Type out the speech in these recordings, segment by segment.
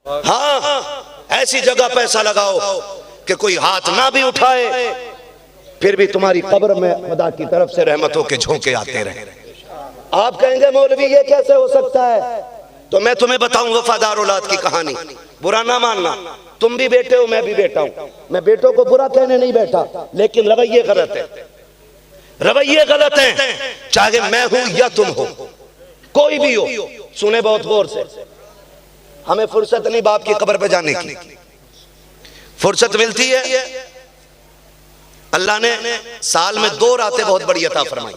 हाँ, ऐसी जगह पैसा लगाओ कि कोई हाथ ना भी उठाए, फिर भी तुम्हारी कब्र में खुदा की तरफ से रहमतों के झोंके आते रहे। आप कहेंगे मौलवी ये कैसे हो सकता है? तो मैं तुम्हें बताऊं वफादार औलाद की कहानी। बुरा ना मानना, तुम भी बेटे हो, मैं भी बेटा हूं। मैं बेटों को बुरा कहने नहीं बैठा, लेकिन रवैये गलत है, रवैये गलत हैं। चाहे मैं हूं या तुम हो, कोई भी हो, सुने बहुत गौर से। हमें फुर्सत नहीं बाप की कब्र पे जाने की, फुर्सत मिलती है। अल्लाह ने साल में 2 रातें बहुत बड़ी अता फरमाई।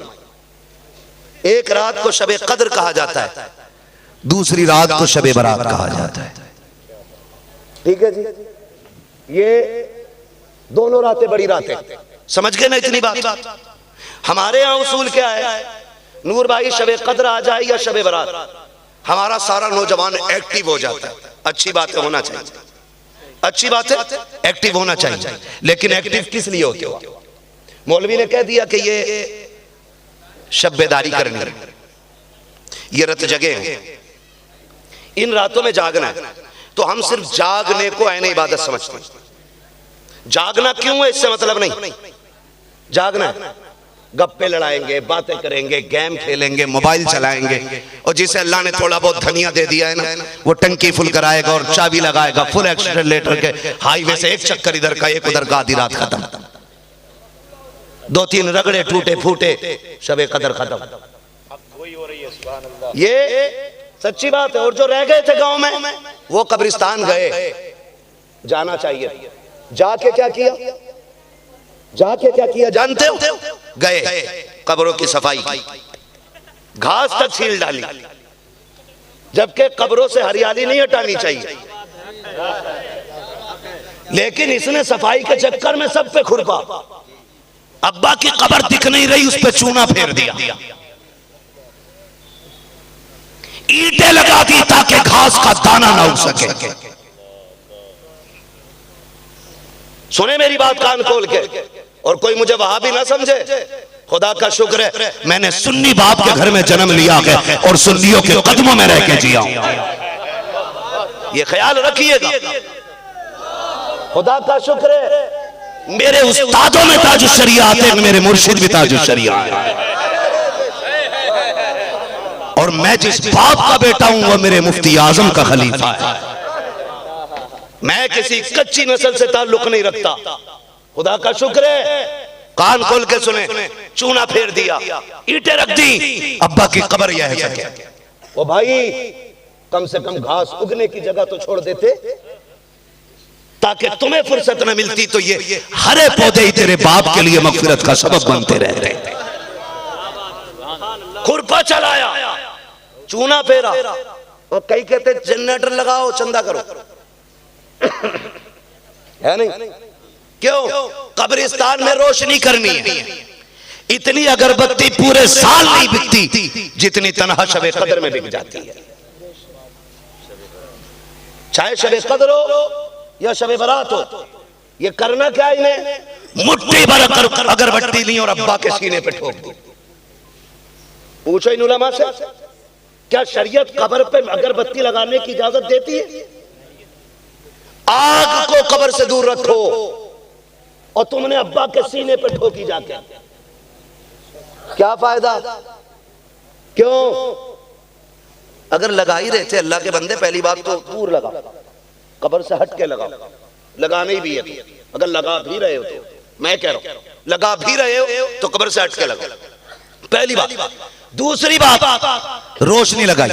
एक रात को शबे कद्र कहा जाता है, दूसरी रात को शबे बरात कहा जाता है। ठीक है जी, ये दोनों रातें बड़ी रातें, समझ गए ना इतनी बात। हमारे यहाँ उसूल क्या है, नूर भाई शबे कद्र आ जाए या शबे बरात, हमारा सारा नौजवान एक्टिव हो जाता है। अच्छी बात है, होना चाहिए, अच्छी बात है, एक्टिव होना चाहिए। लेकिन एक्टिव किस लिए होते हो? मौलवी ने कह दिया कि ये शब्बेदारी करनी है, ये रत जगे हैं, इन रातों में जागना है। तो हम सिर्फ जागने को ऐन इबादत समझते हैं। जागना क्यों है इससे मतलब नहीं, जागना है, गप्पे लड़ाएंगे, बातें करेंगे, गेम खेलेंगे, मोबाइल चलाएंगे, और जिसे अल्लाह ने थोड़ा बहुत धनिया दे दिया है ना, वो टंकी फुल कराएगा और चाबी लगाएगा फुल एक्सीलरेटर के, हाईवे से एक चक्कर इधर का एक उधर का, आधी रात खत्म, 2-3 रगड़े टूटे फूटे, शबे कदर खत्म। ये सच्ची बात है। और जो रह गए थे गांव में, वो कब्रिस्तान गए, जाना चाहिए। जाके क्या किया, जाके क्या किया जानते हो? गए कब्रों की सफाई की, घास तक छील डाली, जबकि कब्रों से हरियाली नहीं हटानी चाहिए। लेकिन इसने सफाई के चक्कर में सब पे खुरपा। अब्बा की कब्र दिख नहीं रही, उस पे चूना फेर दिया, ईंटें लगा दी ताकि घास का दाना ना उग सके। सुने मेरी बात कान खोल के, और कोई मुझे वहां भी ना समझे। खुदा का शुक्र है मैंने सुन्नी बाप के घर में जन्म लिया है और सुन्नियों के कदमों में रह के जिया हूं, ये ख्याल रखिएगा। खुदा का शुक्र है मेरे उस्तादों में ताजुश शरिया आते हैं, मेरे मुर्शिद भी ताजुश शरिया है, और मैं जिस बाप का बेटा हूं वो मेरे मुफ्ती आजम का खलीफा है। मैं किसी कच्ची नस्ल से ताल्लुक नहीं रखता। खुदा का शुक्र है, कान खोल के सुने, चूना फेर दिया, ईंटें रख दी, अब्बा की कब्र यह है सके। ओ भाई, कम से कम घास उगने की जगह तो छोड़ देते, ताकि तुम्हें फुर्सत न मिलती तो ये हरे पौधे ही तेरे बाप के लिए मगफिरत का सबब बनते रहते। खुरपा चलाया, चूना फेरा, और कई कहते जनरेटर लगाओ चंदा करो, है नहीं? क्यों? कब्रिस्तान में रोशनी करनी है। इतनी अगरबत्ती पूरे साल नहीं बिकती जितनी तनहा शबे कद्र में बिक जाती है। चाहे शबे कद्र हो या शबे बरात हो, ये करना क्या इन्हें? मुट्ठी भर अगरबत्ती ली और अब्बा के सीने पे ठोक दी। पूछो इन उलमा से, क्या शरीयत कब्र पे अगरबत्ती लगाने की इजाजत देती है? आग को कब्र से दूर रखो, और तुमने अब्बा के सीने पे ठोकी जाके, क्या फायदा? क्यों? अगर लगा ही रहे थे अल्लाह के बंदे, पहली बात तो दूर लगा, कब्र से हट के लगाओ, लगानी भी है। अगर लगा भी रहे हो तो, मैं कह रहा हूं लगा भी रहे हो तो कब्र से हट के लगाओ, पहली बात। दूसरी बात, रोशनी लगाई।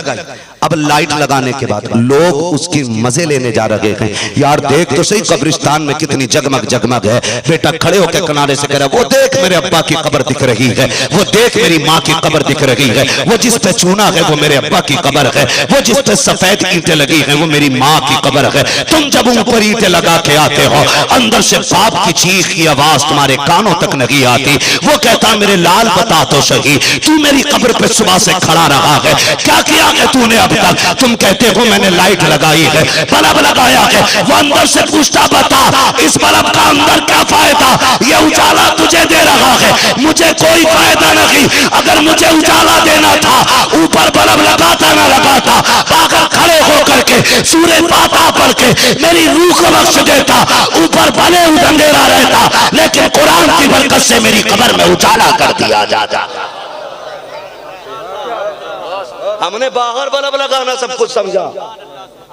अब लाइट लगाने के बाद लोग उसकी मजे लेने जा रहे हैं। यार देख तो सही कब्रिस्तान में कितनी जगमग जगमग है। बेटा खड़े होकर किनारे से कह रहा है, वो देख मेरे अब्बा की कब्र दिख रही है, वो देख मेरी माँ की कब्र दिख रही है, वो जिस पे चूना है वो मेरे अब्बा की कब्र है, वो जिस पे सफेद ईंटें लगी है वो मेरी माँ की कब्र है। तुम जब ऊपर ईंटें लगा के आते हो, अंदर से बाप की चीख की आवाज तुम्हारे कानों तक नहीं आती। वो कहता मेरे लाल बता तो सही, तू मेरी कब्र पे सुबह से खड़ा रहा है, है। क्या किया है तूने अब तक? तुम कहते हो मैंने लाइट लगाई है, बल्ब लगाया है। वो अंदर से पूछता बता इस बल्ब का अंदर क्या फायदा? ये उजाला तुझे दे रहा है, मुझे कोई फायदा नहीं। अगर मुझे उजाला देना था ऊपर बल्ब लगाता ना लगाता, पागल खड़े होकर के सूर्य पाता पढ़ के मेरी रूह को बख्श देता, ऊपर भले अंधेरा रहता, लेकिन कुरान की बरकत से मेरी कब्र में उजाला कर दिया जाता। हमने बाहर बल्ब लगाना सब कुछ समझा,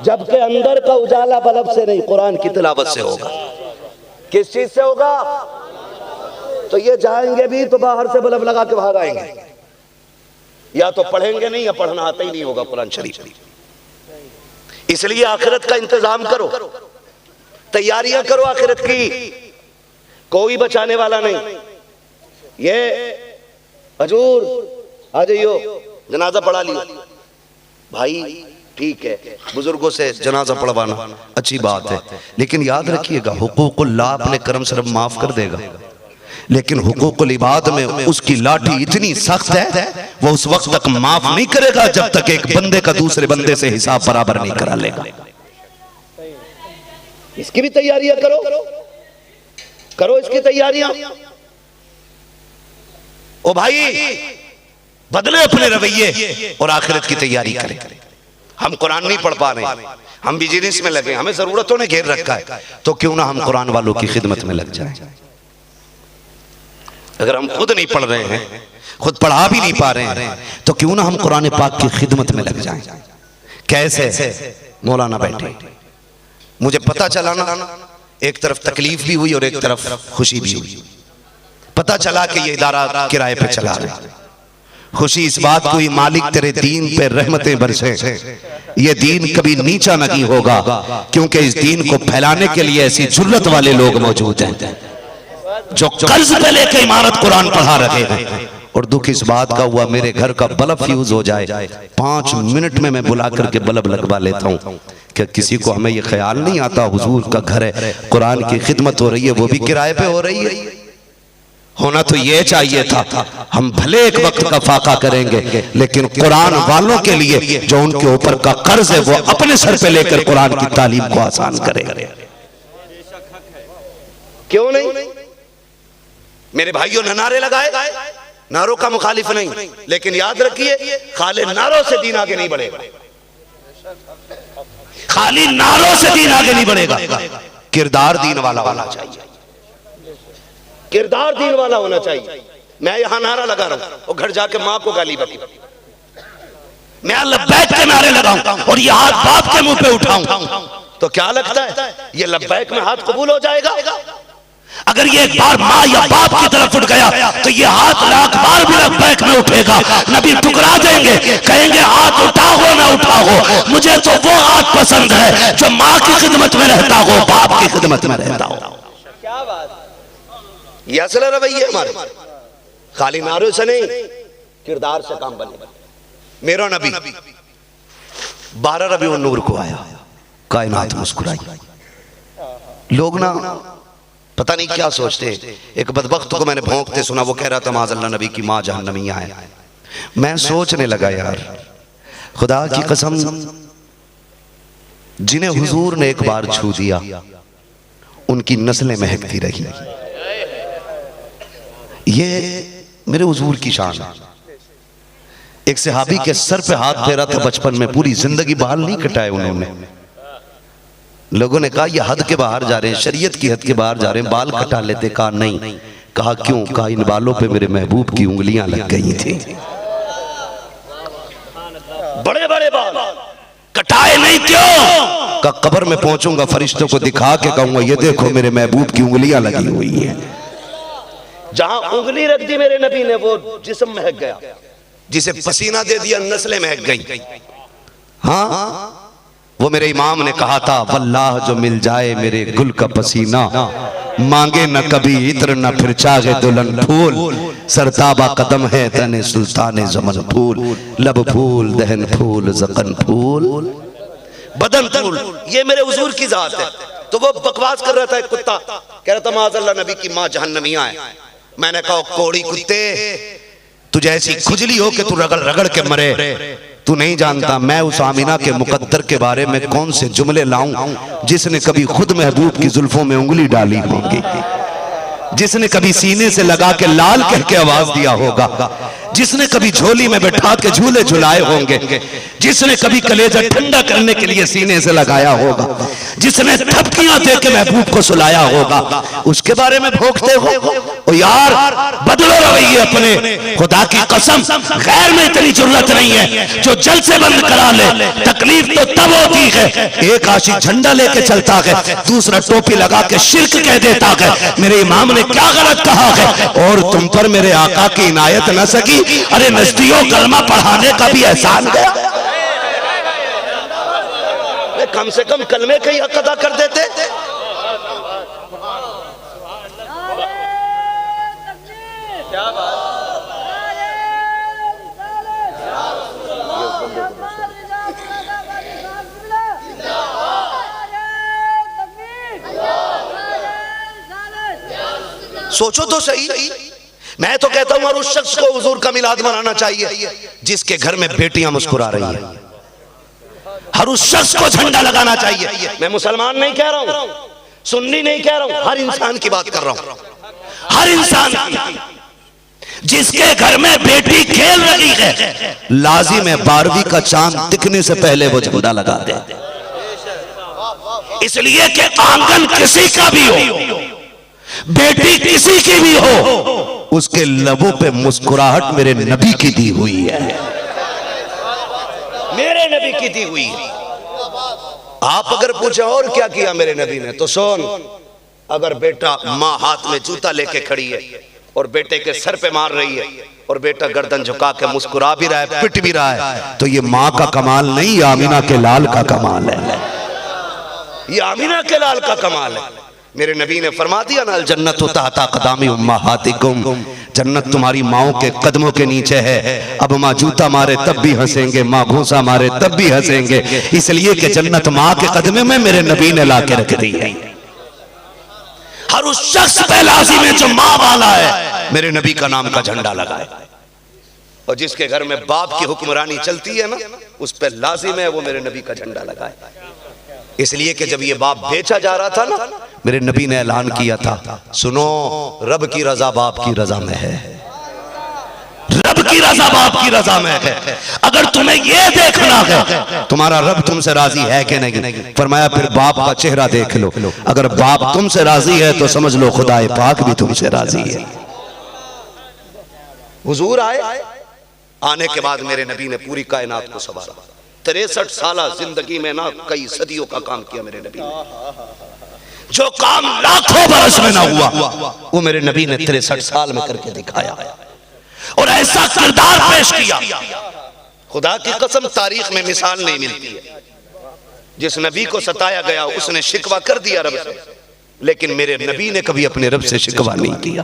जबकि अंदर का उजाला बल्ब से नहीं, कुरान की तिलावत से होगा। किस चीज से होगा? तो ये जाएंगे भी तो बाहर से बल्ब लगा के भाग आएंगे, या तो पढ़ेंगे नहीं या पढ़ना आता ही नहीं होगा कुरान शरीफ। इसलिए आखिरत का इंतजाम करो, तैयारियां करो आखिरत की, कोई बचाने वाला नहीं। ये हजूर आ जाइयो, जनाजा पढ़ा लियो भाई, ठीक है, बुजुर्गों से जनाजा पढ़वाना अच्छी बात है, लेकिन याद रखिएगा हुकूकुल्लाह अपने करम से रब माफ कर देगा, लेकिन हुकूकुल इबाद में उसकी लाठी इतनी सख्त है वो उस वक्त तक माफ नहीं करेगा जब तक एक बंदे का दूसरे बंदे से हिसाब बराबर नहीं करा लेगा। इसकी भी तैयारियां करो, करो इसकी तैयारियां। ओ भाई बदले अपने रवैये और आखिरत की तैयारी करें। हम कुरान नहीं पढ़ पा रहे, हम बिजनेस में लगे, हमें जरूरतों ने घेर रखा है, तो क्यों ना हम कुरान वालों की खिदमत में लग जाएं। अगर हम खुद नहीं पढ़ रहे हैं, खुद पढ़ा भी नहीं पा रहे हैं, तो क्यों ना हम कुरान पाक की खिदमत में लग जाएं। कैसे? मौलाना बैठे, मुझे पता चला ना, एक तरफ तकलीफ भी हुई और एक तरफ खुशी भी हुई। पता चला कि ये इदारा किराए पे चला रहे, खुशी इस बात को, ये मालिक तेरे दीन पे रहमतें बरसे, ये दीन कभी नीचा नहीं होगा, क्योंकि इस दीन को फैलाने के लिए ऐसी जुर्रत वाले लोग मौजूद हैं जो कर्ज पे लेके इमारत कुरान पढ़ा रहे हैं। और दुख इस बात का हुआ मेरे घर का बल्ब फ्यूज हो जाए, 5 मिनट में मैं बुला करके बल्ब लगवा लेता हूँ। क्या किसी को हमें ये ख्याल नहीं आता हुजूर का घर है, कुरान की खिदमत हो रही है, वो भी किराए पे हो रही है। होना तो ये चाहिए था, हम भले एक वक्त का फाका करेंगे, लेकिन कुरान वालों के लिए जो उनके ऊपर का कर्ज है वो अपने सर पे लेकर कुरान की तालीम को आसान करेंगे। क्यों नहीं? मेरे भाइयों ने नारे लगाए, नारों का मुखालिफ नहीं, लेकिन याद रखिए खाली नारों से दीन आगे नहीं बढ़ेगा, खाली नारों से दीन आगे नहीं बढ़ेगा। किरदार दीन वाला होना चाहिए, किरदार दीन वाला होना चाहिए। मैं यहां नारा लगा रहा हूं और घर जाके मां को गाली बकी, मैं लब्बैक के नारे लगाऊं और ये हाथ बाप के मुंह पे उठाऊं, तो क्या लगता है ये लब्बैक में हाथ कबूल हो जाएगा? अगर ये एक बार माँ या बाप की तरफ उठ गया तो ये हाथ लाख बार भी लब्बैक में उठेगा। नबी टुकरा देंगे, कहेंगे हाथ उठाओ ना उठाओ, मुझे तो वो हाथ पसंद है जो माँ की खिदमत में रहता हो, बाप की खिदमत में रहता हो। क्या बात, ये असल रवैया हमारे, खाली नारों से नहीं, किरदार से काम बने। मेरा नबी 12 रबीउन नूर को आया, कायनात मुस्कुराई। लोग ना पता नहीं क्या सोचते। एक बदबख्त को मैंने भौंकते सुना, वो कह रहा था माज़अल्लाह नबी की माँ जहन्नमिया है। मैं सोचने लगा यार, खुदा की कसम, जिन्हें हुजूर ने एक बार छू दिया उनकी नस्लें महकती रही। ये मेरे हुजूर की शान है। एक सहाबी के सर पे हाथ फेरा था बचपन में, पूरी जिंदगी बाल नहीं कटाए उन्होंने। लोगों ने कहा ये हद के बाहर जा रहे हैं, शरीयत की हद के बाहर जा रहे हैं, बाल कटा लेते। कहा नहीं। कहा क्यों? कहा इन बालों पे मेरे महबूब की उंगलियां लग गई थी। बड़े बड़े बाल कटाए नहीं क्यों? कहा कब्र में पहुंचूंगा, फरिश्तों को दिखा के कहूंगा ये देखो मेरे महबूब की उंगलियां लगी हुई है। जहां उंगली रख दी मेरे नबी ने वो जिस्म महक गया, जिसे पसीना दे दिया नस्लें महक गई। हाँ, वो मेरे इमाम ने कहा था वल्लाह जो मिल जाए मेरे गुल का पसीना, मांगे न कभी इत्र न फिर चाहे दुल्हन फूल, सरताबा कदम है तने सुल्ताने जमन फूल, लब फूल दहन फूल जकन फूल बदन फूल। ये मेरे हुजूर की जात है। तो वो बकवास कर रहा था, एक कुत्ता कह रहा था माज़अल्लाह नबी की माँ जहन्नमिया है। मैंने कहा कोड़ी कुत्ते, तुझे ऐसी खुजली हो कि तू रगड़ रगड़ के मरे, तू नहीं जानता मैं उस आमिना के मुकद्दर के बारे में कौन से जुमले लाऊं जिसने कभी खुद महबूब की जुल्फों में उंगली डाली होगी, जिसने कभी सीने से लगा के लाल कह के आवाज दिया होगा, जिसने कभी झोली में बैठा के झूले झुलाए होंगे, जिसने कभी कलेजा ठंडा करने के लिए सीने से लगाया होगा, जिसने थपकियां दे के महबूब को सुलाया होगा, उसके बारे में भोंकते हो। ओ यार बदलो रवैये अपने, खुदा की कसम गैर में इतनी जरूरत नहीं है जो जल से बंद करा ले। तकलीफ तो तब होती है एक आशिक झंडा लेके चलता है, दूसरा टोपी लगा के शिर्क कह देता है मेरे इमाम ने क्या गलत कहा है, और तुम पर मेरे आका की इनायत न सकी। अरे नजदियों कलमा पढ़ाने का भी एहसान गया, कम से कम कलमे का ही हक अदा कर देते। सोचो तो सही, मैं तो कहता हूं और उस शख्स को हुजूर का मिलाद मनाना चाहिए जिसके घर में बेटियां मुस्कुरा रही हैं। हर उस शख्स को झंडा लगाना चाहिए। मैं मुसलमान नहीं कह रहा हूं, सुन्नी नहीं कह रहा हूं, हर इंसान की बात कर रहा हूं। हर इंसान की जिसके घर में बेटी खेल रही है लाजिम है 12वीं का चांद दिखने से पहले वो झंडा लगा दे, इसलिए कि आंगन किसी का भी हो, बेटी किसी की भी हो, उसके लबों पे मुस्कुराहट मेरे नबी की दी हुई है, मेरे नबी की दी हुई है। आप अगर पूछे और क्या किया मेरे नबी ने, तो सुन, अगर बेटा माँ हाथ में जूता लेके खड़ी है और बेटे के सर पे मार रही है और बेटा गर्दन झुका के मुस्कुरा भी रहा है, पिट भी रहा है, तो ये माँ का कमाल नहीं, आमिना के लाल का कमाल है। ये आमिना के लाल का कमाल है। मेरे नबी ने फरमा दिया ना, जन्नत तहता क़दामी उम्महातिकुम, जन्नत तुम्हारी माओ के कदमों के नीचे है। अब माँ जूता मारे तब भी हंसेंगे, माँ घूसा मारे तब भी हंसेंगे, इसलिए कि जन्नत माँ के कदमे में मेरे नबी ने ला के रख दी है। हर उस शख्स पे लाजिम है जो माँ वाला है मेरे नबी का नाम का झंडा लगाए, और जिसके घर में बाप की हुक्मरानी चलती है ना, उस पे लाजिम है वो मेरे नबी का झंडा लगाए। इसलिए कि जब ये बाप बेचा जा रहा था ना, मेरे नबी ने ऐलान किया था, सुनो रब की रजा बाप की रजा में है, रब की रजा बाप की रजा में है। अगर तुम्हें ये देखना है तुम्हारा रब तुमसे राजी है कि नहीं, फरमाया फिर बाप का चेहरा देख लो, अगर बाप तुमसे राजी है तो समझ लो खुदा पाक भी तुमसे राजी है। हुजूर आए, आने के बाद मेरे नबी ने पूरी कायनात को संवारा। 63 साल जिंदगी में ना कई सदियों का काम किया मेरे नबी ने। जो काम लाखों बरस में ना हुआ वो मेरे नबी ने 63 साल में करके दिखाया, और ऐसा किरदार पेश किया, खुदा की कसम तारीख में मिसाल नहीं मिलती है। जिस नबी को सताया गया उसने शिकवा कर दिया रब से, लेकिन मेरे नबी ने कभी अपने रब से शिकवा नहीं किया।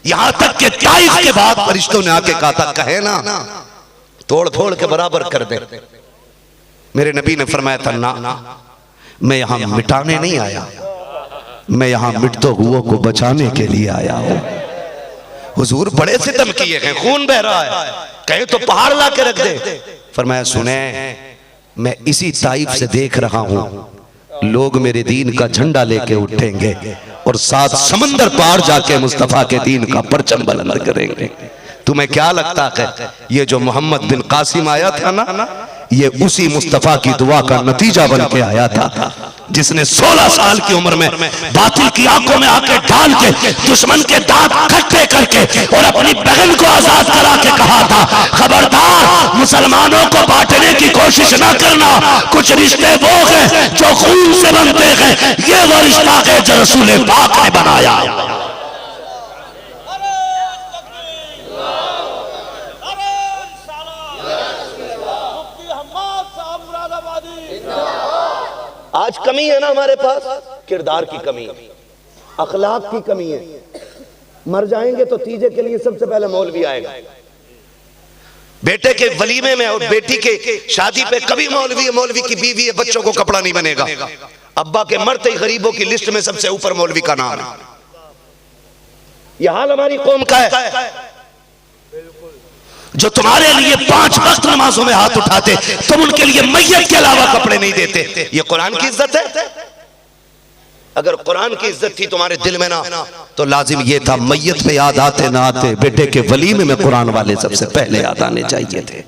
यहां तक कि ताइफ के बाद फरिश्तों ने आके कहा था कहे ना तोड़ फोड़ के बराबर कर दे। मेरे नबी ने फरमाया था ना, मैं यहां मिटाने नहीं आया, मैं यहां मिटते हुओं को बचाने के लिए आया हूं। हुजूर बड़े सितम किए हैं, खून बह रहा है, कहे तो पहाड़ ला के रख दे। फरमाया सुने, मैं इसी ताइफ से देख रहा हूं लोग मेरे दीन का झंडा लेके उठेंगे और 7 समंदर पार जाके मुस्तफा के दीन का परचम बुलंद करेंगे। तुम्हें क्या लगता है ये जो मोहम्मद बिन कासिम आया था ना, ये उसी मुस्तफा की दुआ का नतीजा बन के आया था, जिसने 16 साल की उम्र में बातिल की आंखों में आके डाल के दुश्मन के दांत खट्टे करके और अपनी बहन को आजाद करा के कहा था, खबरदार मुसलमानों को बांटने की कोशिश ना करना, कुछ रिश्ते वो हैं जो खून से बनते हैं, ये वो रिश्ता है जो रसूल पाक ने बनाया। आज कमी है ना हमारे पास, किरदार की कमी है, अखलाक की कमी है। मर जाएंगे तो तीजे के लिए सबसे पहले मौलवी आएगा। बेटे के वलीमे में और बेटी के शादी पे कभी मौलवी है, मौलवी की बीवी है, बच्चों को कपड़ा नहीं बनेगा। अब्बा के मरते ही गरीबों की लिस्ट में सबसे ऊपर मौलवी का नाम है। यह हाल हमारी कौम का है। जो तुम्हारे लिए 5 वक्त नमाजों में हाथ उठाते, तुम उनके लिए मैयत के अलावा कपड़े नहीं देते। ये कुरान की इज्जत है? अगर कुरान की इज्जत थी तुम्हारे दिल में ना, तो लाजिम ये था मैयत पे याद आते ना आते बेटे के वलीमे में कुरान वाले सबसे पहले याद आने चाहिए थे।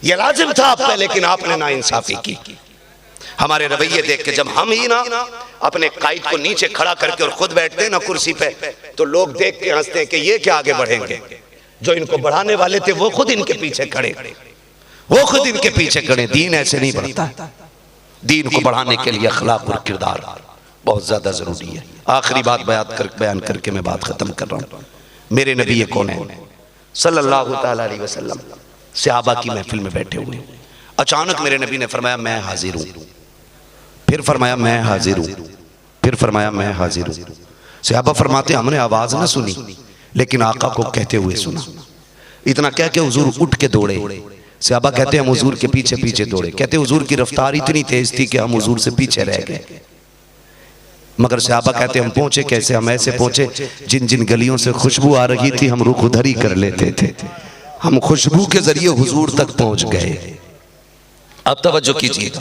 ये लाजिम था आप पे, लेकिन आपने ना इंसाफी की। हमारे रवैये देख के जब हम ही ना अपने कायद को नीचे खड़ा करके और खुद बैठते हैं ना कुर्सी पे, तो लोग देख के हंसते हैं कि ये क्या आगे बढ़ेंगे। जो इनको बढ़ाने वाले थे वो खुद इनके पीछे खड़े, वो खुद इनके पीछे खड़े। दीन ऐसे नहीं बढ़ता। दीन को बढ़ाने के लिए अखलाक और किरदार बहुत ज्यादा जरूरी है। आखिरी बात बयान करके मैं बात खत्म कर रहा हूँ। मेरे नबी कौन है सल्लल्लाहु ताला अलैहि वसल्लम सहाबा की महफिल में बैठे हुए, अचानक मेरे नबी ने फरमाया मैं हाजिर हूँ, फिर फरमाया मैं हाजिर हूँ, फिर फरमाया मैं हाजिर हूँ। सहाबा फरमाते हमने आवाज ना सुनी, लेकिन आका को कहते हुए सुना। इतना कह के हुजूर उठ के दौड़े। सहाबा कहते हम हुजूर के पीछे पीछे दौड़े। कहते हुजूर की रफ्तार इतनी तेज थी कि हम हुजूर से पीछे रह गए। मगर सहाबा कहते हम पहुंचे कैसे? हम ऐसे पहुंचे जिन जिन गलियों से खुशबू आ रही थी हम रुख उधर ही कर लेते थे। हम खुशबू के जरिए हुजूर तक पहुंच गए। अब तवज्जो कीजिएगा।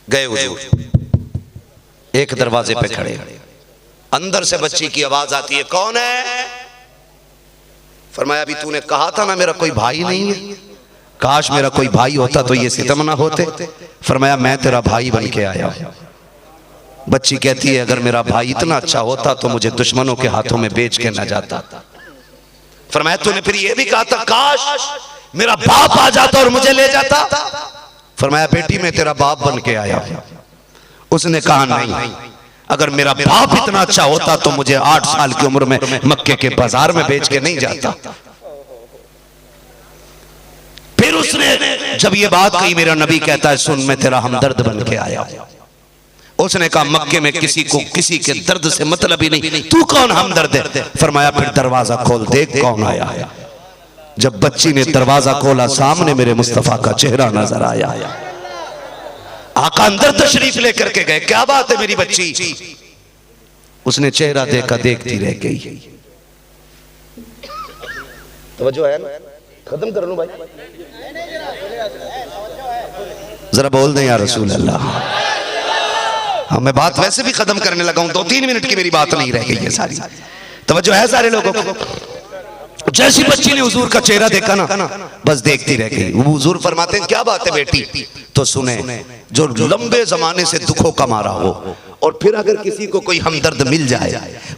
गए हुजूर, एक दरवाजे पे खड़े, अंदर से बच्ची की आवाज आती है कौन है? फरमाया अभी तूने कहा था ना मेरा कोई भाई नहीं है। काश मेरा कोई भाई होता तो ये सितम ना होते। फरमाया मैं तेरा भाई बन के आया। बच्ची कहती है अगर मेरा भाई इतना अच्छा होता तो मुझे दुश्मनों के हाथों में बेच के न जाता। फरमाया तूने फिर ये भी कहा था काश मेरा बाप आ जाता और मुझे ले जाता। फरमाया बेटी मैं तेरा बाप बन के आया। उसने कहा नहीं, अगर मेरा बाप इतना अच्छा होता तो मुझे 8 साल की उम्र में मक्के के बाजार में बेच के नहीं जाता। फिर उसने जब ये बात कही, मेरा नबी कहता है सुन मैं तेरा हमदर्द बन के आया। उसने कहा मक्के में किसी को किसी के दर्द से मतलब ही नहीं, तू कौन हमदर्द है? फरमाया फिर दरवाजा खोल देख कौन आया। जब बच्ची ने दरवाजा खोला सामने मेरे मुस्तफा का चेहरा नजर आया। आका अंदर तशरीफ लेकर के गए। क्या बात है मेरी बच्ची? उसने चेहरा देखा, देखती रह गई। तवज्जो है ना? खत्म कर लूं भाई, जरा बोल दें या रसूल अल्लाह। हाँ मैं बात वैसे भी खत्म करने लगा हूं, 2-3 मिनट की मेरी बात नहीं रह गई है सारी। तवज्जो है सारे लोगों को? जैसी बच्ची ने हुजूर का चेहरा देखा ना बस देखती रह गई। हुजूर फरमाते हैं क्या बात है बेटी? तो सुने जो लंबे जमाने से दुखों का मारा हो और फिर अगर किसी को कोई हमदर्द मिल जाए,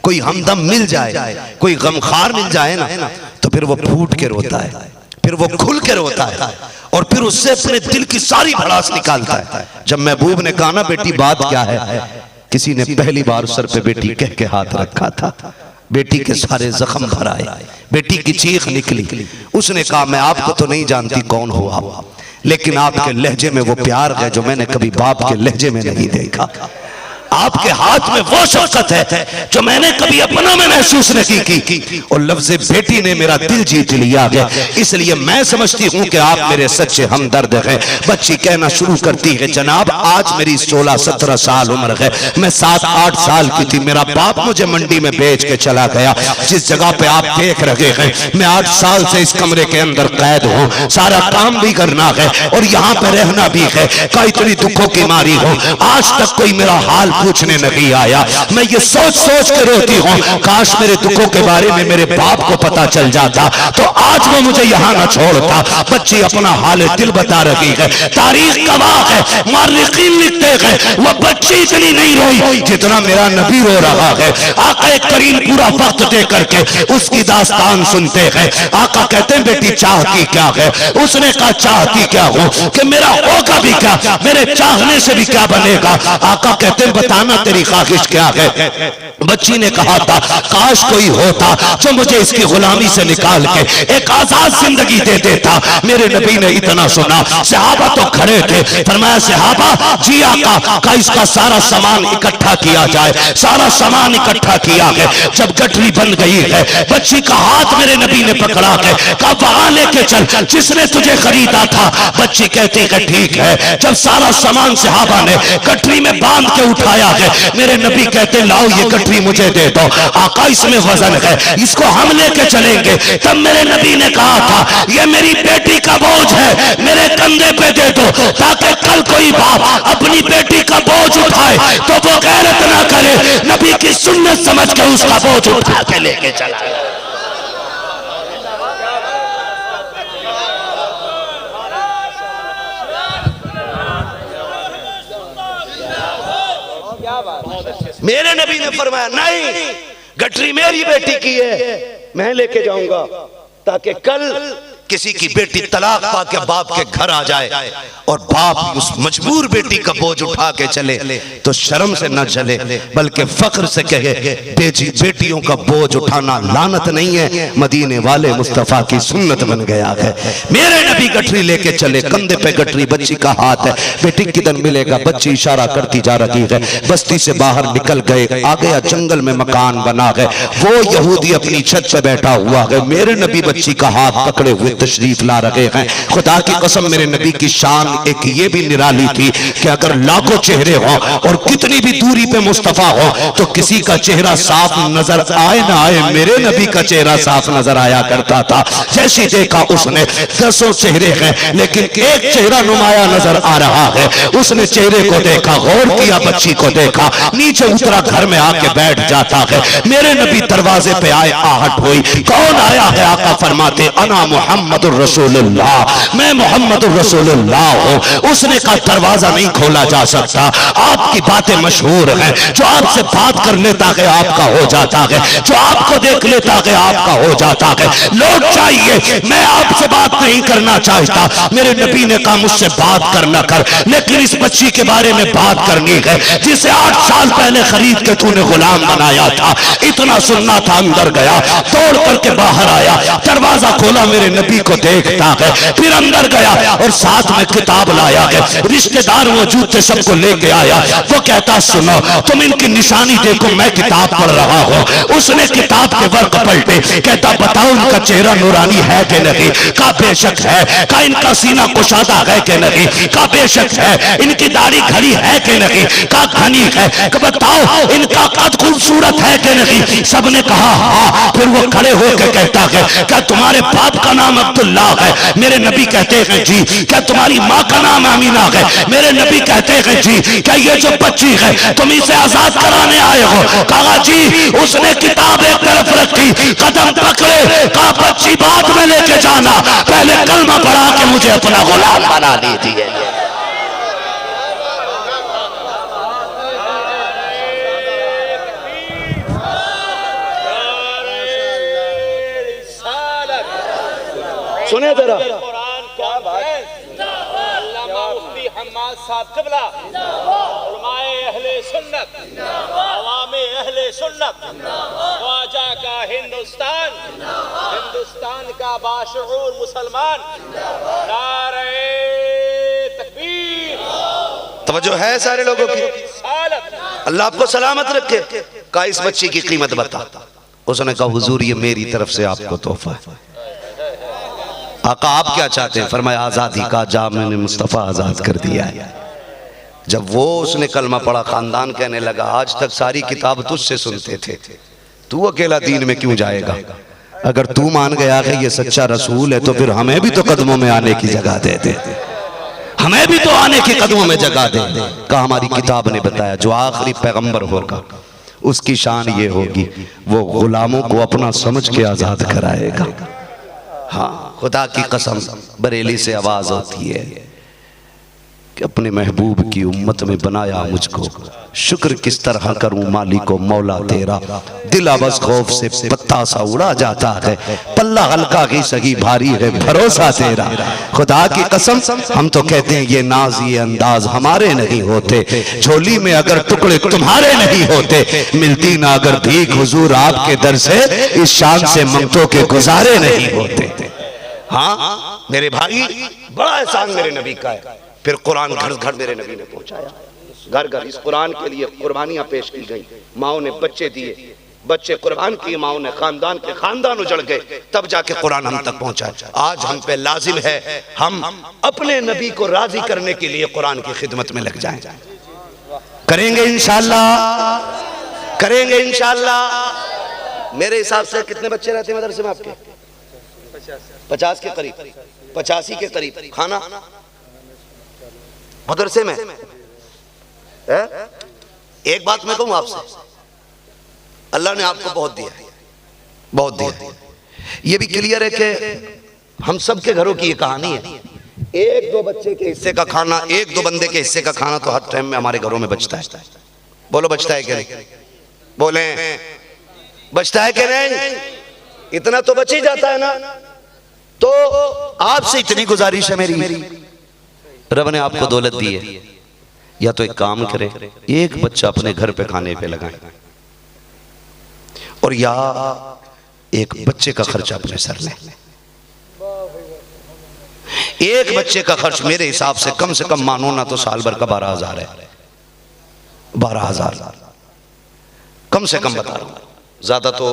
कोई हमदम मिल जाए, कोई गमखार मिल जाए ना, तो फिर वो फूट के रोता है, फिर वो खुल के रोता है और फिर उससे अपने दिल की सारी भड़ास निकालता है। जब महबूब ने कहा ना बेटी बात क्या है, किसी ने पहली बार सर पे बेटी कह के हाथ रखा था। बेटी के सारे जख्म भर आए, बेटी की चीख निकली। उसने कहा मैं आपको तो नहीं जानती कौन हो आप, लेकिन आपके लहजे में वो प्यार है जो मैंने कभी बाप के लहजे में नहीं देखा। आपके हाथ में वो शफ़क़त है जो मैंने कभी अपना में महसूस नहीं की। और लफ्ज़ बेटी ने मेरा दिल जीत लिया है, इसलिए मैं समझती हूँ कि आप मेरे सच्चे हमदर्द हैं। बच्ची कहना शुरू करती है जनाब आज मेरी 16-17 साल उम्र है, मैं 7-8 साल की थी, मेरा बाप मुझे मंडी में बेच के चला गया। जिस जगह पे आप देख रहे हैं मैं 8 साल से इस कमरे के अंदर कैद हूँ, सारा काम भी करना है और यहाँ पे रहना भी है। का इतनी दुखों की मारी हूँ, आज तक कोई मेरा हाल पूछने नहीं आया। मैं ये सोच सोच के रोती हूँ काश मेरे दुखों के बारे में मेरे बाप को पता चल जाता तो आज वो मुझे यहाँ न छोड़ता। बच्ची अपना हाल दिल बता रही है, तारीख गवाह है, मुअर्रिखीन लिखते हैं वो बच्ची इतनी नहीं रोई जितना मेरा नबी रो रहा है। आका करीम पूरा वक्त दे करके उसकी दास्तान सुनते हैं। आका कहते हैं बेटी चाहती क्या है? उसने कहा चाहती क्या हूँ कि मेरा होगा भी क्या, मेरे चाहने से भी क्या बनेगा। आका कहते हैं बताना तेरी ख्वाहिश क्या है। बच्ची ने कहा था काश कोई होता जो मुझे इसकी गुलामी से निकाल के एक आजाद जिंदगी दे देता। मेरे नबी ने इतना सुना, सहाबा तो खड़े थे, फरमाया सहाबा जी आका का इसका सारा सामान इकट्ठा किया जाए। सारा सामान इकट्ठा किया है। जब गठरी बन गई है, बच्ची का हाथ मेरे नबी ने पकड़ा है, कहा वहां लेके चल जिसने तुझे खरीदा था। बच्ची कहती है ठीक है। जब सारा सामान सहाबा ने गठरी में बांध के उठाया है, मेरे नबी कहते लाओ ये गठरी मुझे दे दो, आका इसमें वजन है, इसको हम लेके चलेंगे। तब मेरे नबी ने कहा था ये मेरी बेटी का बोझ है, मेरे कंधे पे दे दो, ताकि कल कोई बाप अपनी बेटी का बोझ उठाए तो वो गैरत ना करे। नबी की सुन्नत समझ के उसका बोझ उठा के लेके चला। मेरे नबी ने फरमाया नहीं, गठरी मेरी बेटी की है, मैं लेके जाऊंगा, ताकि कल किसी की बेटी तलाक पाके बाप के घर आ जाए और बाप उस मजबूर बेटी का बोझ उठा के चले तो शर्म से न चले, बल्कि फख्र से कहे बेटियों का बोझ उठाना लानत नहीं है, मदीने वाले मुस्तफा की सुन्नत बन गया है। मेरे नबी गठरी लेके चले, कंधे पे गठरी, बच्ची का हाथ है, बेटी किधर मिलेगा? बच्ची इशारा करती जा रही है। बस्ती से बाहर निकल गए, आ गया जंगल में मकान बना है, वो यहूदी अपनी छत पे बैठा हुआ है। मेरे नबी बच्ची का हाथ पकड़े हुए तशरीफ ला रहे हैं। खुदा की कसम मेरे नबी की शान एक ये भी निराली थी कि अगर लाखों चेहरे हों और कितनी भी दूरी पे मुस्तफा हो तो किसी का चेहरा साफ नजर आए ना आए, मेरे नबी का चेहरा साफ नजर आया करता था। जैसे देखा उसने दसों चेहरे हैं लेकिन एक चेहरा नुमाया नजर आ रहा है। उसने चेहरे को देखा, गौर किया, बच्ची को देखा, नीचे उतरा, घर में आके बैठ जाता है। मेरे नबी दरवाजे पे आए, आहट हुई, कौन आया है? आका फरमाते अना मोहम्मदुर रसूलुल्लाह, मैं मोहम्मदुर रसूलुल्लाह हूं। उसने कहा दरवाजा नहीं खोला जा सकता, आपकी बातें मशहूर हैं, जो आपसे बात कर लेता है आपका हो जाता है, जो आपको देख लेता है आपका हो जाता है। लोग चाहिए, मैं आपसे बात नहीं करना चाहता। मेरे नबी ने कहा मुझसे बात करना कर, लेकिन इस बच्ची के बारे में बात करनी है जिसे 8 साल पहले खरीद के तूने गुलाम बनाया था। इतना सुनना था। अंदर गया, तोड़ करके बाहर आया, दरवाजा खोला, मेरे नबी को देखता है, फिर अंदर गया और साथ में किताब लाया है। रिश्तेदार मौजूद थे, सबको लेके आया। वो कहता सुनो तुम इनकी निशानी देखो, मैं किताब पढ़ रहा हूँ। उसने किताब के वर्क पलटे, कहता बताओ इनका चेहरा नूरानी है कि नहीं? का बेशक है। का इनका सीना कुशादा है कि नहीं? का बेशक है। इनकी दाढ़ी घड़ी है कि नहीं? का घनी है। का बताओ इनका कद खूबसूरत है कि नहीं? सबने कहा हाँ। फिर वो खड़े होकर कहता है क्या तुम्हारे बाप का नाम अब्दुल्ला है? मेरे नबी कहते हैं जी। क्या तुम्हारी माँ का नाम अमीना है? मेरे नबी कहते हैं जी। क्या ये जो बच्ची है तुम इसे आजाद कराने आए हो? कहा जी। उसने किताब एक तरफ रखी, कदम पकड़े, कहा बच्ची बाद में लेके जाना, पहले कलमा पढ़ा के मुझे अपना गुलाम बना लीजिए। सुने जरा, ख्वाजा का हिंदुस्तान, हिंदुस्तान का बाशऊर मुसलमान, नारे तकबीर। तवज्जो है सारे लोगों की? अल्लाह आपको सलामत रखे। का इस बच्ची की कीमत बता। उसने कहा हुजूर ये मेरी तरफ से आपको तोहफा है। आका आप क्या चाहते हैं? फरमाया आजादी का जा, मैंने मुस्तफा आजाद कर दिया है। जब वो उसने कलमा पढ़ा, खानदान कहने लगा आज तक सारी किताब तुझसे सुनते थे, तू अकेला दीन में क्यों जाएगा? अगर तू मान गया कि ये सच्चा रसूल है तो फिर हमें भी तो कदमों में आने की जगह दे दे, हमें भी तो आने के कदमों में जगह दे। कहा हमारी किताब ने बताया जो आखिरी पैगंबर होगा उसकी शान ये होगी वो गुलामों को अपना समझ के आजाद कराएगा। हाँ, खुदा की कसम बरेली से आवाज होती है कि अपने महबूब की उम्मत में बनाया मुझको, शुक्र किस तरह करूं मालिको मौला तेरा, दिल बस खौफ से पत्ता सा उड़ा जाता है, पल्ला हल्का ही सही भारी है भरोसा तेरा। खुदा की कसम हम तो कहते हैं ये नाज ये अंदाज हमारे नहीं होते, झोली में अगर टुकड़े तुम्हारे नहीं होते, मिलती ना अगर भीख हुजूर आपके दर से, इस शान से मंगतों के गुजारे नहीं होते। हाँ मेरे भाई, बड़ा एहसान मेरे नबी का है। फिर कुरान घर घर मेरे नबी ने पहुंचाया। घर घर इस कुरान के लिए कुर्बानियां पेश की गई, माओ ने बच्चे दिए, बच्चे कुर्बान किए, माओ ने खानदान के खानदान उजड़ गए, तब जाके कुरान हम तक पहुंचा। आज हम पे लाजिम है हम अपने नबी को राजी करने के लिए कुरान की खिदमत में लग जाएं। करेंगे इंशाअल्लाह, करेंगे इंशाअल्लाह। मेरे हिसाब से कितने बच्चे रहते हैं मदरसे में आपके? 50 के करीब, 85 के करीब। खाना मदरसे में है? एक बात मैं कहूं आपसे, अल्लाह ने आपको बहुत दिया है, बहुत दिया। ये भी क्लियर है कि हम सब के घरों की ये कहानी है, एक दो बच्चे के हिस्से का खाना, एक दो बंदे के हिस्से का खाना तो हर टाइम में हमारे घरों में बचता है। बोलो बचता है कि नहीं? बोले बचता है कि नहीं? इतना तो बच ही जाता है ना। तो आपसे इतनी गुजारिश है मेरी, रब ने आपको दौलत दी है, या तो एक काम करें, एक बच्चा अपने घर पे खाने पे लगाएं, और या एक बच्चे का खर्च अपने सर लें। एक बच्चे का खर्च मेरे हिसाब से कम मानो ना तो साल भर का 12,000 है। 12,000 कम से कम बता रहा हूं, ज्यादा तो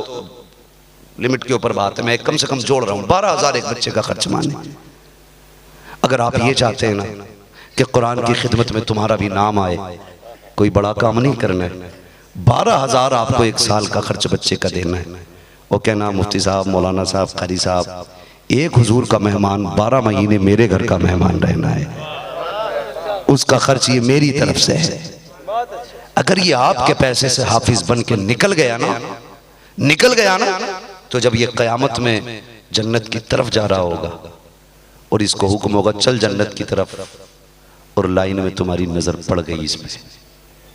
लिमिट के ऊपर बात है, मैं कम से कम जोड़ रहा हूं। 12,000 एक बच्चे का खर्च माने। अगर आप ये चाहते हैं ना कि कुरान की खिदमत में तुम्हारा भी नाम आए, कोई बड़ा काम नहीं करना है, 12,000 आपको एक साल का खर्च बच्चे का देना है। वो कहना मुफ्ती साहब, मौलाना साहब, कारी साहब, एक हुजूर का मेहमान 12 महीने मेरे घर का मेहमान रहना है, उसका खर्च ये मेरी तरफ से है। अगर ये आपके पैसे से हाफिज बन के निकल गया ना, तो जब ये क़यामत में जन्नत की तरफ जा रहा होगा और इसको हुक्म होगा चल जन्नत की तरफ, और लाइन में तुम्हारी नजर पड़ गई इसमें,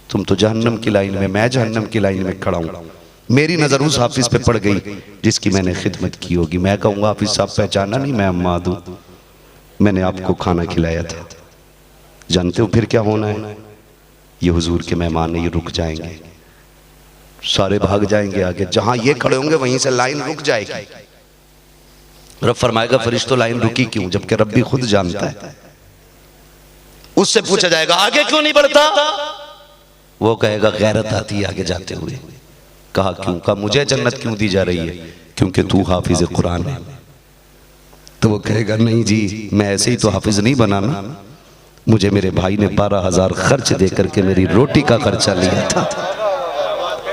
तुम तो जहन्नम की लाइन में, मैं जहन्नम की लाइन में खड़ा हूं, मेरी नजर उस हाफिज पे पड़ गई जिसकी मैंने खिदमत की होगी। मैं कहूंगा हाफिज साहब पहचाना नहीं, मैं अम्माद हूं, मैंने आपको खाना खिलाया था। जानते हो फिर क्या होना है? ये हुजूर के मेहमान है, ये रुक जाएंगे, सारे भाग जाएंगे आगे, जहां ये खड़े होंगे वहीं से लाइन रुक जाएगी। रब फरमाएगा फरिश्तों लाइन रुकी क्यों? जबकि रब भी खुद जानता है। उससे पूछा जाएगा आगे क्यों नहीं बढ़ता? वो कहेगा गैरत आती है आगे जाते हुए। कहा क्यों? कहा मुझे जन्नत क्यों दी जा रही है? क्योंकि तू हाफिज कुरान है। तो वो कहेगा नहीं जी, मैं ऐसे ही तो हाफिज नहीं बना ना, मुझे मेरे भाई ने 12,000 खर्च दे करके मेरी रोटी का खर्चा लिया था,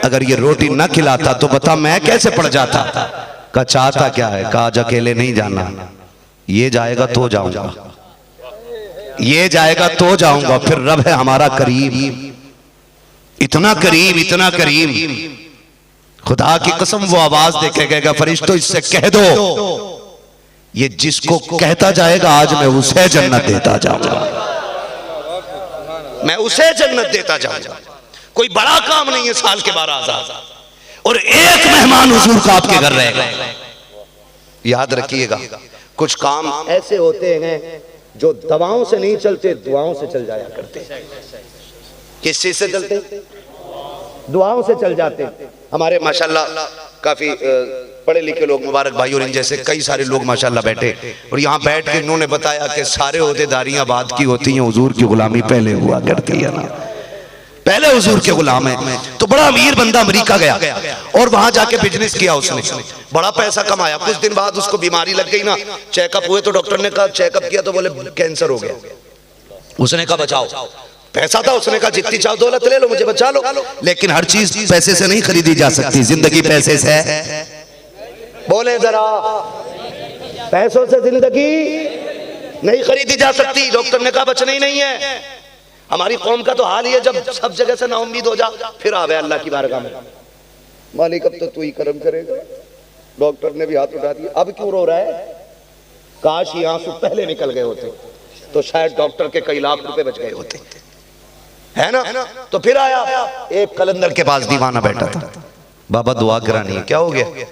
अगर ये रोटी ना खिलाता तो बता मैं कैसे पड़ जाता। कहा चाहता क्या है? कहा आज अकेले नहीं जाना, ये जाएगा तो जाऊंगा, ये जाएगा तो जाऊंगा। फिर रब है हमारा करीब, इतना करीब, इतना करीब, खुदा की कसम वो आवाज दे के कहेगा फरिश्तों इससे कह दो, ये जिसको कहता जाएगा आज मैं उसे जन्नत देता जाऊंगा, मैं उसे जन्नत देता जाऊंगा। कोई बड़ा काम नहीं है साल के 12,000, और एक मेहमान हुजूर का आपके घर रहेगा। याद रखिएगा कुछ काम ऐसे होते हैं जो दवाओं से नहीं चलते, दुआओं से चल जाया करते। किस चीज से चलते? दुआओं से चल जाते। हमारे माशाल्लाह काफी पढ़े लिखे लोग, मुबारक भाई और इन जैसे कई सारे लोग माशाल्लाह बैठे, और यहाँ बैठ के इन्होंने बताया कि सारे ओहदेदारियां बाद की होती हैं, हुजूर की गुलामी पहले हुआ करती है ना, पहले हुजूर के गुलाम है। तो बड़ा अमीर बंदा अमेरिका गया और वहां जाके बिजनेस किया, उसने बड़ा पैसा कमाया। कुछ दिन बाद उसको बीमारी लग गई ना, चेकअप हुए तो डॉक्टर ने कहा, चेकअप किया तो बोले कैंसर हो गया। उसने कहा बचाओ, पैसा था, उसने कहा जितनी चाहो दौलत ले लो, मुझे बचा लो। लेकिन हर चीज पैसे से नहीं खरीदी जा सकती, जिंदगी पैसे से है। बोले जरा, पैसों से जिंदगी नहीं खरीदी जा सकती। डॉक्टर ने कहा बचना ही नहीं है। हमारी कौम का तो हाल ही है, जब सब जगह से नाउम्मीद हो जा फिर आवे अल्लाह की बारगाह में, मालिक अब तो तू ही करम करेगा। डॉक्टर ने भी हाथ उठा दिया, अब क्यों रो रहा है? काश ये आंसू पहले निकल गए होते तो शायद डॉक्टर के कई लाख रुपए बच गए होते, है ना। तो फिर आया एक कलंदर के पास, दीवाना बैठा था, बाबा दुआ करानी है। क्या हो गया?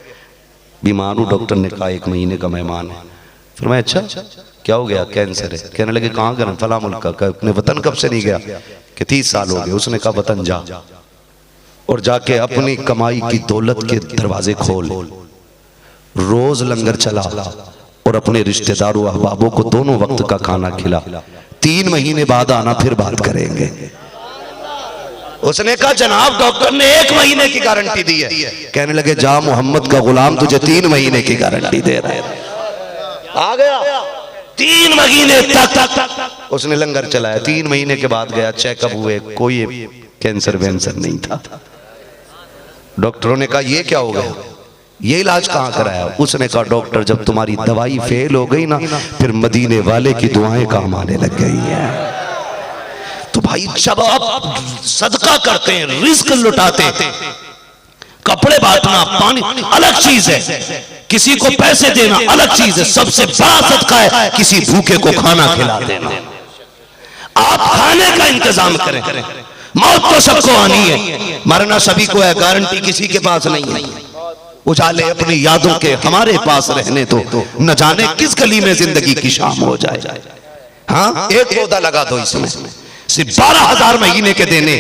बीमार हूं। डॉक्टर ने कहा 1 महीने का मेहमान है। फिर मैं अच्छा क्या हो गया? कैंसर है। कहने लगे कहाँ कर? फला मुल्क का। अपने वतन कब से नहीं गया? कि 30 साल हो गए। उसने कहा वतन जा और जाके अपनी कमाई की दौलत के दरवाजे खोल, रोज लंगर चला और अपने रिश्तेदारों अहबाबों को दोनों वक्त का खाना खिला। 3 महीने बाद आना, फिर बात करेंगे। उसने कहा जनाब डॉक्टर ने 1 महीने की गारंटी दी है। कहने लगे जा मोहम्मद का गुलाम तुझे 3 महीने की गारंटी दे रहा है। आ गया 3 महीने तक उसने लंगर चलाया। 3 महीने के बाद गया, चेकअप हुए, कोई कैंसर वैंसर नहीं था। डॉक्टरों ने कहा ये क्या हो गया, ये इलाज कहाँ कराया? उसने कहा डॉक्टर जब तुम्हारी दवाई फेल हो गई ना, फिर मदीने वाले की दुआएं काम आने लग गई हैं। तो भाई जब आप सदका करते हैं, रिस्क लुटाते हैं, कपड़े बांटना, पानी अलग चीज है, किसी को पैसे देना अलग चीज है, सबसे बड़ा सदका है किसी भूखे को खाना खिला देना। आप खाने का इंतजाम करें। मौत तो सबको आनी है, मरना सभी को है, गारंटी किसी के पास नहीं है। उजाले अपनी यादों के हमारे पास रहने तो न जाने किस गली में जिंदगी की शाम हो जाए। हाँ, एक पौधा लगा दो, इसमें सिर्फ 12,000 महीने के देने,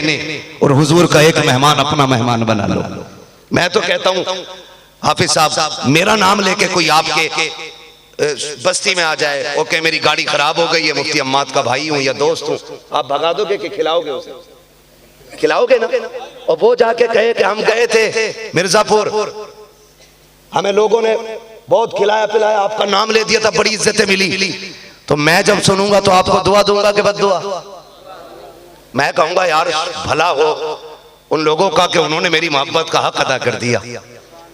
और हुजूर का एक मेहमान अपना मेहमान बना लो। मैं तो कहता हूं हाफिज साहब, मेरा नाम लेके कोई आपके बस्ती में आ जाए, ओके मेरी गाड़ी खराब हो गई है, मुफ्ती अम्माद का भाई हूं या दोस्त हूं, आप भगा दोगे कि खिलाओगे? उसे खिलाओगे ना? और वो जाके कहे कि हम गए थे मिर्जापुर, हमें लोगों ने बहुत खिलाया पिलाया, आपका नाम ले दिया था, बड़ी इज्जतें मिली, तो मैं जब सुनूंगा तो आपको दुआ दूंगा कि बद्दुआ? मैं कहूंगा यार भला हो उन लोगों का कि उन्होंने मेरी मोहब्बत का हक अदा कर दिया।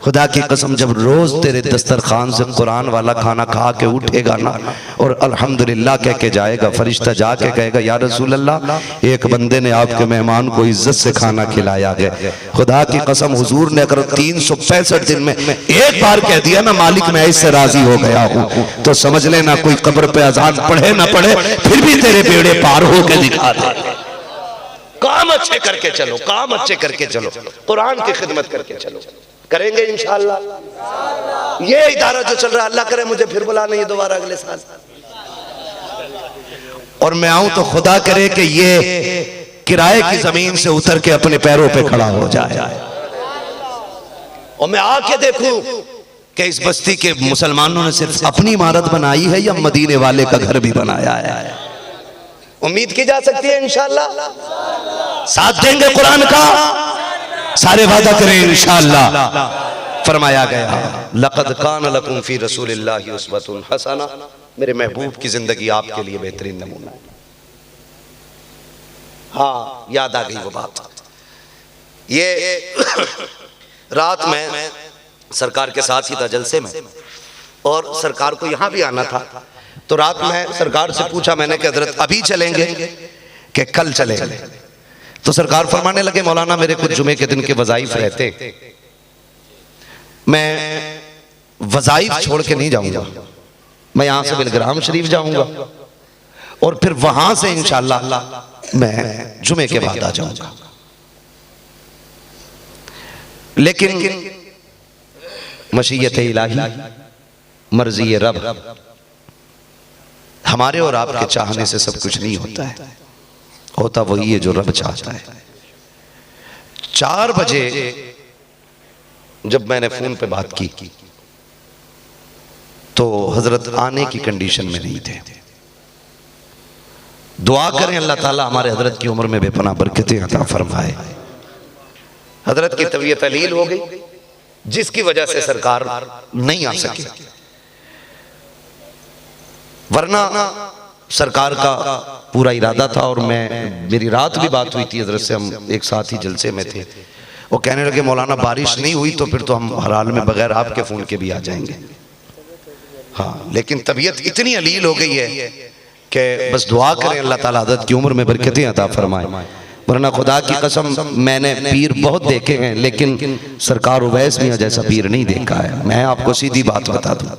खुदा की कसम जब रोज तेरे दस्तरखान से कुरान वाला खाना खा के उठेगा ना, और अल्हम्दुलिल्लाह कह के जाएगा, फरिश्ता जाके कहेगा या रसूल अल्लाह, एक बंदे ने आपके मेहमान को इज्जत से खाना खिलाया गया। खुदा की कसम हुजूर ने अगर 365 दिन में एक बार कह दिया ना मालिक मैं इससे राजी हो गया हूँ, तो समझ लेना कोई कब्र पे अजान पढ़े ना पढ़े फिर भी तेरे बेड़े पार होके दिखा दे। काम अच्छे करके चलो, काम अच्छे करके चलो, कुरान की खिदमत करके चलो, करेंगे इंशाअल्लाह। ये इदारा जो चल रहा है, अल्लाह करे मुझे फिर बुलाना ये दोबारा अगले साल, और मैं आऊं तो खुदा करे कि ये किराए की जमीन से उतर के अपने पैरों पे खड़ा हो जाए, और मैं आके देखूं कि इस बस्ती के मुसलमानों ने सिर्फ अपनी इमारत बनाई है या मदीने वाले का घर भी बनाया है। उम्मीद की जा सकती है इंशाअल्लाह। साथ देंगे कुरान का, सारे वादा करें इंशाअल्लाह। फरमाया गया लक़द कान लकुम फी रसूलिल्लाहि उस्वतुन हसना, मेरे महबूब की जिंदगी आपके लिए बेहतरीन नमूना है। हाँ, याद आ गई वो बात। ये रात में सरकार के साथ ही था जलसे में, और सरकार को यहाँ भी आना था, तो रात में सरकार से पूछा मैंने कि हजरत अभी चलेंगे कि कल चलेंगे? तो सरकार फरमाने लगे मौलाना मेरे कुछ जुमे के दिन के वज़ाइफ रहते, मैं वज़ाइफ छोड़ के नहीं जाऊंगा, मैं यहां से बिलग्राम शरीफ जाऊंगा और फिर वहां से इंशाअल्लाह मैं जुमे के बाद आ जाऊंगा। लेकिन मशीयत इलाही, मर्जी रब, हमारे और आपके चाहने से सब कुछ नहीं होता है, होता वही है जो रब चाहता है। 4 बजे जब मैंने फोन पे बात की तो हजरत आने की कंडीशन में नहीं थे। दुआ करें अल्लाह ताला हमारे हजरत की उम्र में बेपनाह बरकतें अता फरमाए। हजरत की तबीयत अलील हो गई, जिसकी वजह से सरकार नहीं आ सकी, वरना सरकार का पूरा इरादा था। और मेरी रात भी बात हुई थी हजरत से, हम एक साथ ही जलसे में थे। वो कहने लगे मौलाना बारिश नहीं हुई तो फिर तो हम हर हाल में बगैर आपके फोन के भी आ जाएंगे। हाँ, लेकिन तबीयत इतनी अलील हो गई है कि बस दुआ करें अल्लाह ताला हजरत की उम्र में बरकतें अता फरमाए। वरना खुदा की कसम मैंने पीर बहुत देखे हैं, लेकिन सरकार उवैस मियां जैसा पीर नहीं देखा है। मैं आपको सीधी बात बता दूं,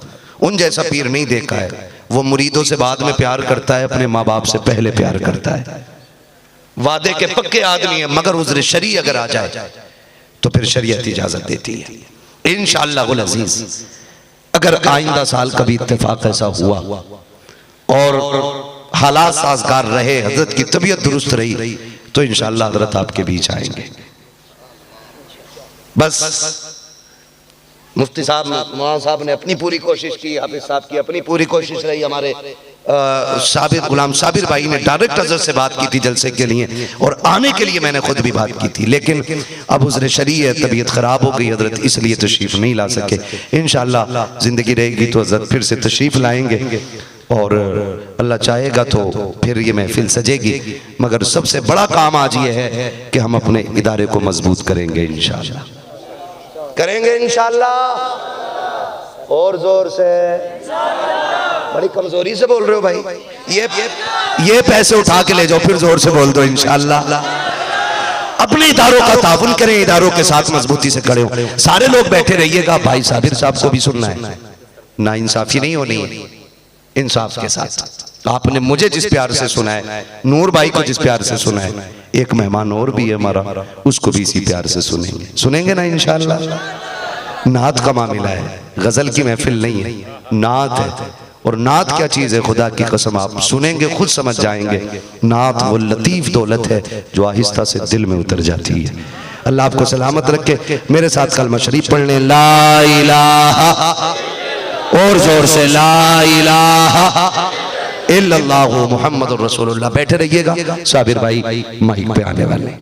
उन जैसा पीर नहीं देखा है। वो मुरीदों से बाद में प्यार करता है, अपने माँ बाप से पहले प्यार करता है। वादे के पक्के आदमी है, मगर उज़्र शरी अगर आ जाए तो फिर शरीयत इजाजत देती है इंशाअल्लाह अज़ीज़। अगर आइंदा साल कभी इत्तेफाक ऐसा हुआ और हालात साजगार रहे, हजरत की तबीयत दुरुस्त रही, तो इंशाअल्लाह हजरत आपके बीच आएंगे। बस मुफ्ती साहब मौलाना साहब ने अपनी पूरी कोशिश की, हाफिज साहब की अपनी पूरी कोशिश रही, हमारे साबिर गुलाम साबिर भाई ने डायरेक्ट हज़रत से बात की थी जलसे के लिए, और आने के लिए मैंने खुद भी बात की थी, लेकिन अब हुज़्र शरीयत तबीयत ख़राब हो गई हज़रत, इसलिए तशरीफ़ नहीं ला सके। इंशाअल्लाह ज़िंदगी रहेगी तो हज़रत फिर से तशरीफ़ लाएंगे, और अल्लाह चाहेगा तो फिर ये महफिल सजेगी। मगर सबसे बड़ा काम आज ये है कि हम अपने इदारे को मजबूत करेंगे, इंशाअल्लाह करेंगे इंशाअल्लाह। और जोर से, बड़ी कमजोरी से बोल रहे हो भाई, ये पैसे उठा के ले जाओ, फिर जोर से बोल दो इंशाअल्लाह। अपने इदारों का ताउन करें, इदारों के साथ मजबूती से खड़े हो। सारे लोग बैठे रहिएगा, भाई साबिर साहब को भी सुनना है, ना इंसाफी नहीं होनी है, इंसाफ के साथ। आपने मुझे जिस प्यार से सुना है, नूर भाई को जिस प्यार से सुना है, एक मेहमान और भी है हमारा, उसको भी इसी प्यार से सुनेंगे ना इंशाअल्लाह। नात का मामला है, गजल की महफिल नहीं है, नात है। और नात क्या चीज़ है, खुदा की कसम आप सुनेंगे खुद समझ जाएंगे। नात वो लतीफ़ दौलत है जो आहिस्ता से दिल में उतर जाती है। अल्लाह आपको सलामत रखे। मेरे साथ कलमा शरीफ पढ़ लें, ला इलाहा, और जोर से ला इलाहा इल्लल्लाहु मुहम्मदुर रसूलुल्लाह। बैठे रहिएगा, साबिर भाई माइक पे आने वाले।